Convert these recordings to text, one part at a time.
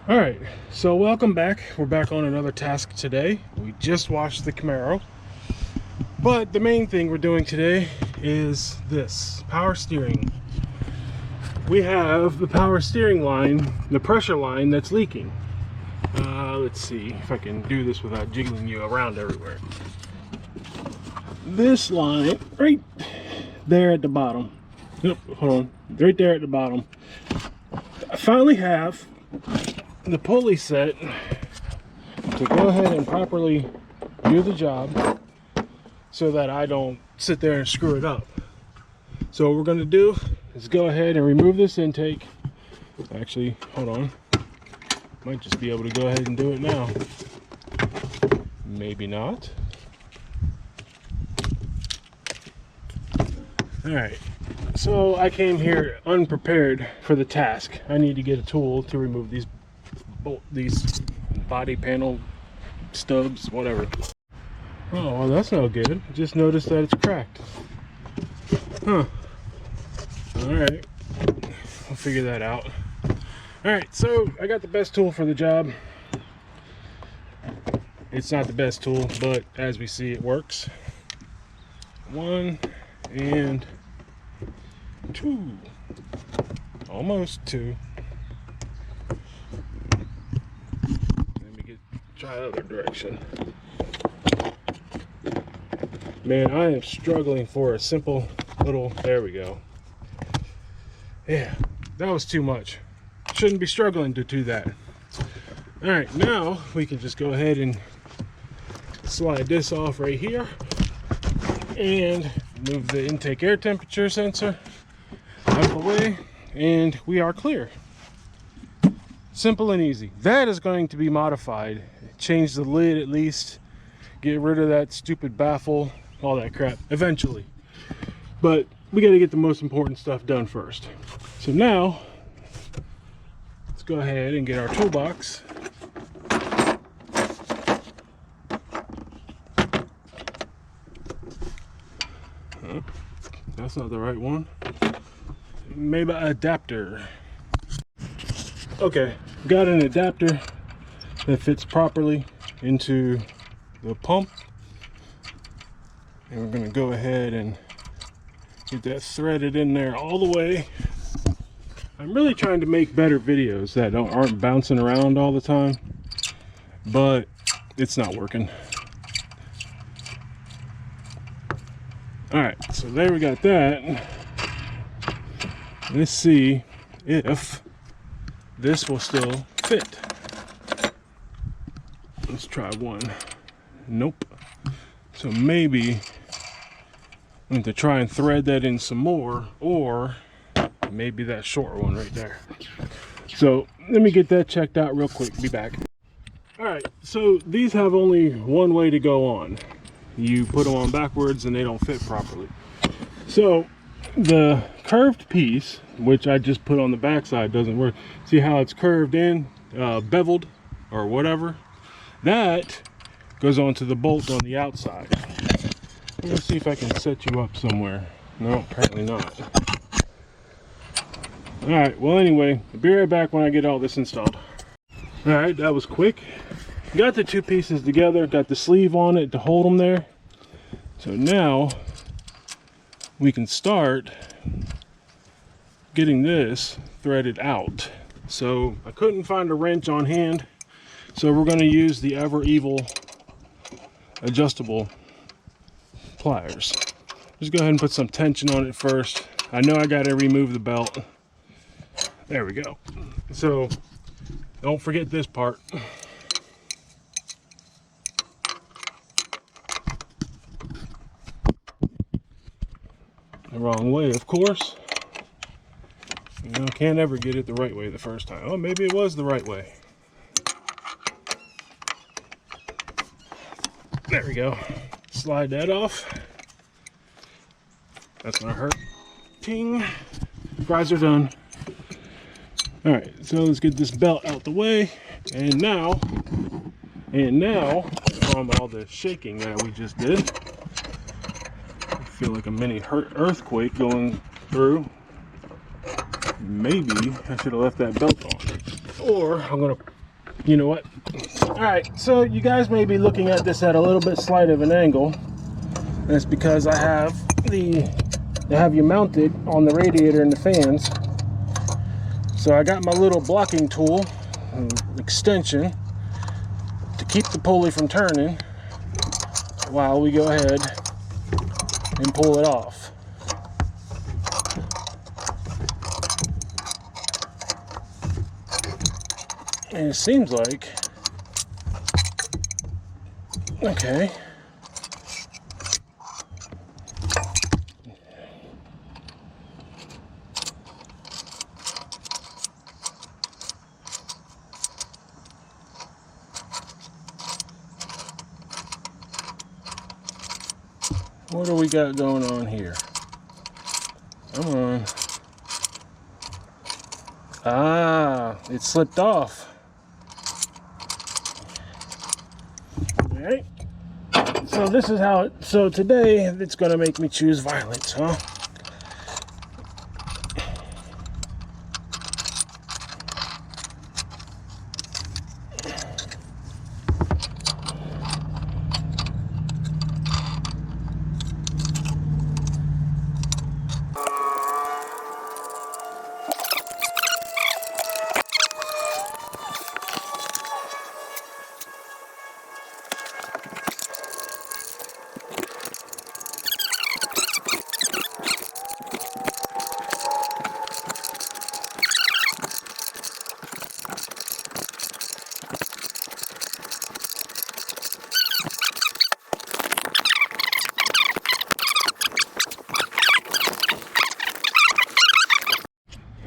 All right, so welcome back. We're back on another task today. We just washed the Camaro, but the main thing we're doing today is this power steering. We have the power steering line, the pressure line that's leaking. Let's see if I can do this without jiggling you around everywhere. This line right there at the bottom. Nope, hold on. Right there at the bottom. I finally have the pulley set to go ahead and properly do the job so that I don't sit there and screw it up. So what we're going to do is go ahead and remove this intake. Actually, hold on. Might just be able to go ahead and do it now. Maybe not. Alright, so I came here unprepared for the task. I need to get a tool to remove these body panel stubs, whatever. Oh, well, that's no good. Just noticed that it's cracked. Huh. Alright, we'll figure that out. Alright, so I got the best tool for the job. It's not the best tool, but as we see, it works. 1 and 2. Almost 2. Let me try the other direction. Man, I am struggling for a simple little, there we go. Yeah, that was too much. Shouldn't be struggling to do that. All right, now we can just go ahead and slide this off right here and move the intake air temperature sensor out of the way, and we are clear. Simple and easy. That is going to be modified. Change the lid at least, get rid of that stupid baffle, all that crap eventually. But we got to get the most important stuff done first. So now let's go ahead and get our toolbox. That's not the right one. Maybe adapter. Okay, got an adapter that fits properly into the pump, and we're going to go ahead and get that threaded in there all the way. I'm really trying to make better videos that aren't bouncing around all the time, but it's not working. All right, so there we got that. Let's see if this will still fit. Let's try one. Nope. So maybe I need to try and thread that in some more, or maybe that short one right there. So let me get that checked out real quick. Be back. All right, so these have only one way to go on. You put them on backwards and they don't fit properly. So the curved piece, which I just put on the backside, doesn't work. See how it's curved in, beveled or whatever? That goes onto the bolt on the outside. Let me see if I can set you up somewhere. No, apparently not. All right, well anyway, I'll be right back when I get all this installed. All right, that was quick. Got the two pieces together, got the sleeve on it to hold them there. So now we can start getting this threaded out. So I couldn't find a wrench on hand, so we're going to use the Ever Evil adjustable pliers. Just go ahead and put some tension on it first. I know I got to remove the belt. There we go. So don't forget this part. The wrong way, of course. You know, can't ever get it the right way the first time. Oh, maybe it was the right way. There we go. Slide that off. That's not hurt. Ting. Fries are done. All right, so let's get this belt out the way. And now, from all the shaking that we just did, I feel like a mini earthquake going through. Maybe I should have left that belt on. Or I'm gonna You know what? All right, so you guys may be looking at this at a little bit slight of an angle. That's because I have you mounted on the radiator and the fans. So I got my little blocking tool, extension, to keep the pulley from turning while we go ahead and pull it off. And it seems like, okay. What do we got going on here? Come on. Ah, it slipped off. All right. So this is how it, so today it's gonna make me choose violence, huh?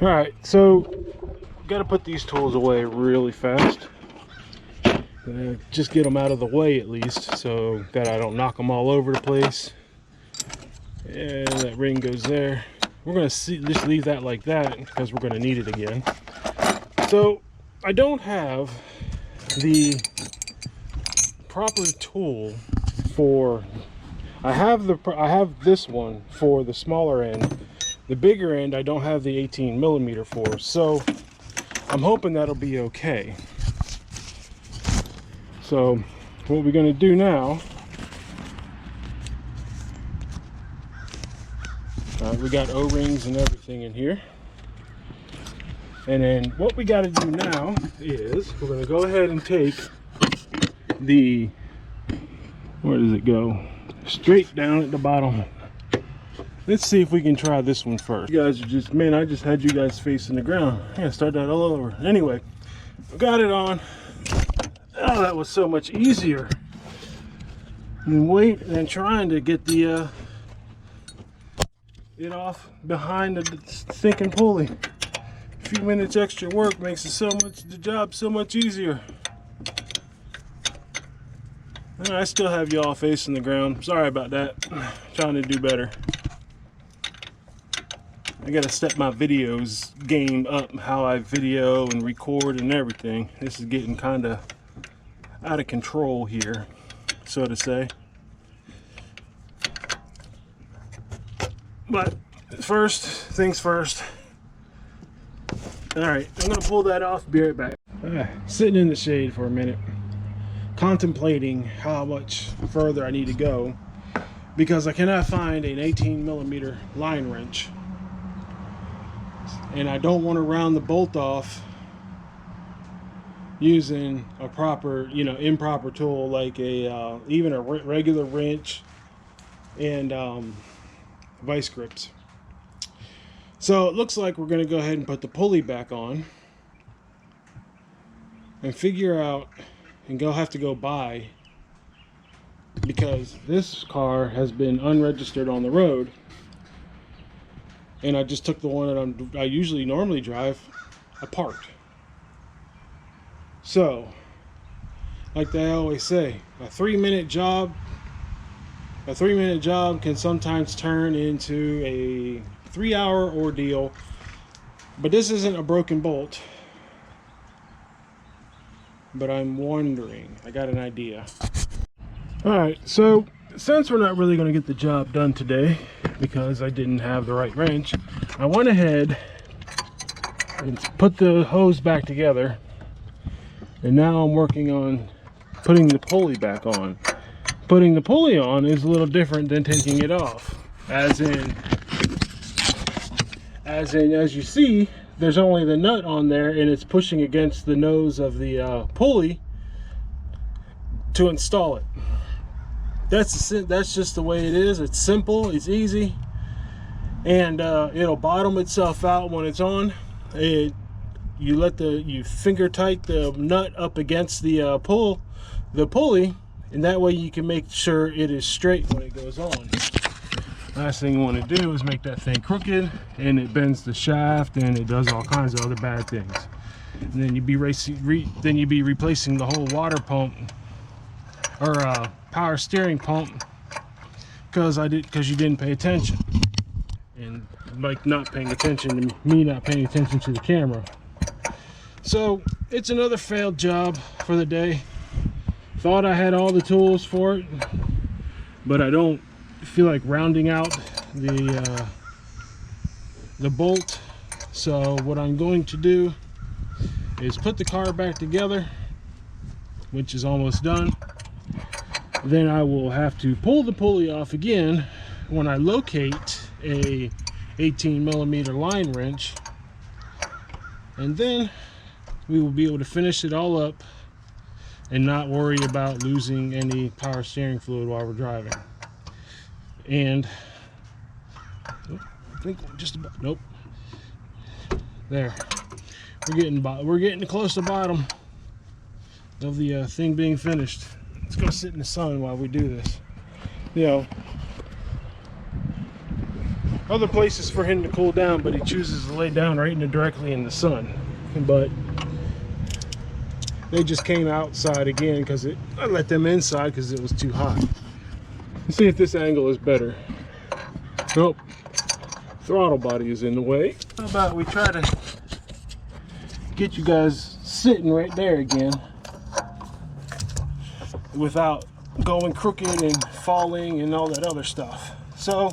All right, so got to put these tools away really fast. Just get them out of the way at least, so that I don't knock them all over the place. And that ring goes there. We're gonna just leave that like that because we're gonna need it again. So I don't have the proper tool for. I have this one for the smaller end. The bigger end I don't have the 18mm for, so I'm hoping that'll be okay. So what we're going to do now, we got O-rings and everything in here, and then what we got to do now is we're going to go ahead and take the, where does it go, straight down at the bottom. Let's see if we can try this one first. You guys are just, man, I just had you guys facing the ground. I gotta start that all over. Anyway, got it on. Oh, that was so much easier than trying to get the it off behind the stinking pulley. A few minutes extra work makes the job so much easier. I still have y'all facing the ground. Sorry about that. Trying to do better. I gotta step my videos game up, how I video and record and everything. This is getting kind of out of control here, so to say. But first things first. All right, I'm gonna pull that off, be right back. Sitting in the shade for a minute, contemplating how much further I need to go, because I cannot find an 18mm line wrench. And I don't want to round the bolt off using a proper, improper tool like even a regular wrench and vice grips. So it looks like we're going to go ahead and put the pulley back on and figure out and have to go buy, because this car has been unregistered on the road. And I just took the one that I normally drive apart. So, like they always say, a 3-minute job can sometimes turn into a 3-hour ordeal. But this isn't a broken bolt. But I'm wondering, I got an idea. Alright, so since we're not really going to get the job done today, because I didn't have the right wrench, I went ahead and put the hose back together And now I'm working on putting the pulley back on. Putting the pulley on is a little different than taking it off. As you see, there's only the nut on there, and it's pushing against the nose of the pulley to install it. That's just the way it is. It's simple, it's easy, and it'll bottom itself out when it's on. You finger tight the nut up against the pulley, and that way you can make sure it is straight when it goes on. Last thing you want to do is make that thing crooked, and it bends the shaft, and it does all kinds of other bad things. And then you'd be replacing the whole water pump or power steering pump because you didn't pay attention, and like not paying attention to me, not paying attention to the camera. So it's another failed job for the day. Thought I had all the tools for it, but I don't feel like rounding out the bolt. So what I'm going to do is put the car back together, which is almost done. Then I will have to pull the pulley off again when I locate a 18mm line wrench, and then we will be able to finish it all up and not worry about losing any power steering fluid while we're driving. And I think just about, nope, there, we're getting close to the bottom of the thing being finished. Let's go sit in the sun while we do this. You know, other places for him to cool down, but he chooses to lay down right directly in the sun. But they just came outside again because I let them inside because it was too hot. Let's see if this angle is better. Nope, throttle body is in the way. How about we try to get you guys sitting right there again without going crooked and falling and all that other stuff. So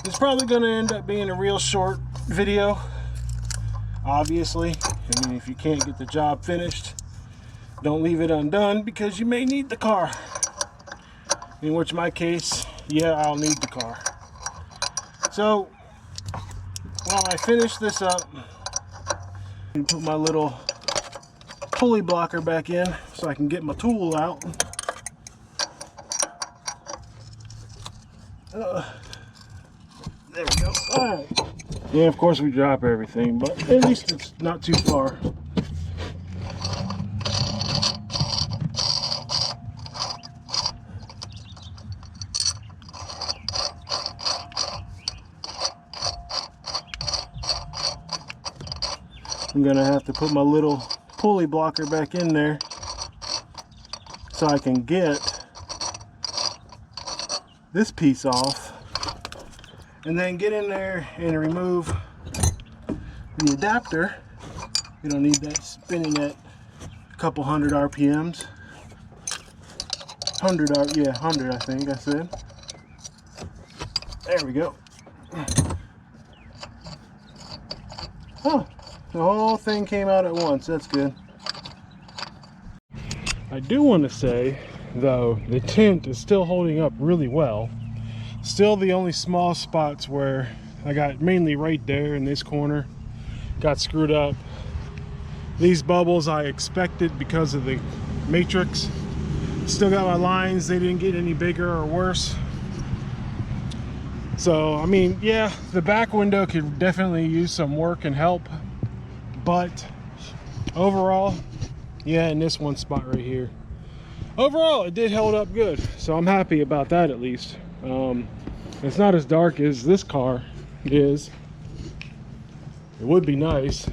it's probably going to end up being a real short video, obviously. I mean, if you can't get the job finished, don't leave it undone, because you may need the car. In which my case, yeah, I'll need the car. So while I finish this up and put my little pulley blocker back in so I can get my tool out. There we go. All right. Yeah, of course we drop everything, but at least it's not too far. I'm gonna have to put my little pulley blocker back in there so I can get this piece off, and then get in there and remove the adapter. You don't need that spinning at a couple hundred RPMs. 100 I think I said. There we go. Oh, the whole thing came out at once. That's good. I do want to say, though, the tint is still holding up really well. Still the only small spots where I got mainly right there in this corner got screwed up. These bubbles I expected because of the matrix. Still got my lines. They didn't get any bigger or worse. So, I mean, yeah, the back window could definitely use some work and help, but overall, yeah, in this one spot right here, overall it did hold up good, so I'm happy about that. At least it's not as dark as this car is. It would be nice.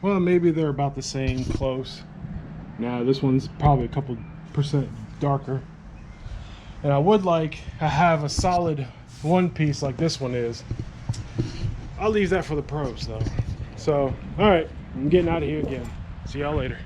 Well, maybe they're about the same, close. Now this one's probably a couple percent darker, and I would like to have a solid one piece like this one is. I'll leave that for the pros though. So, all right, I'm getting out of here again. See y'all later.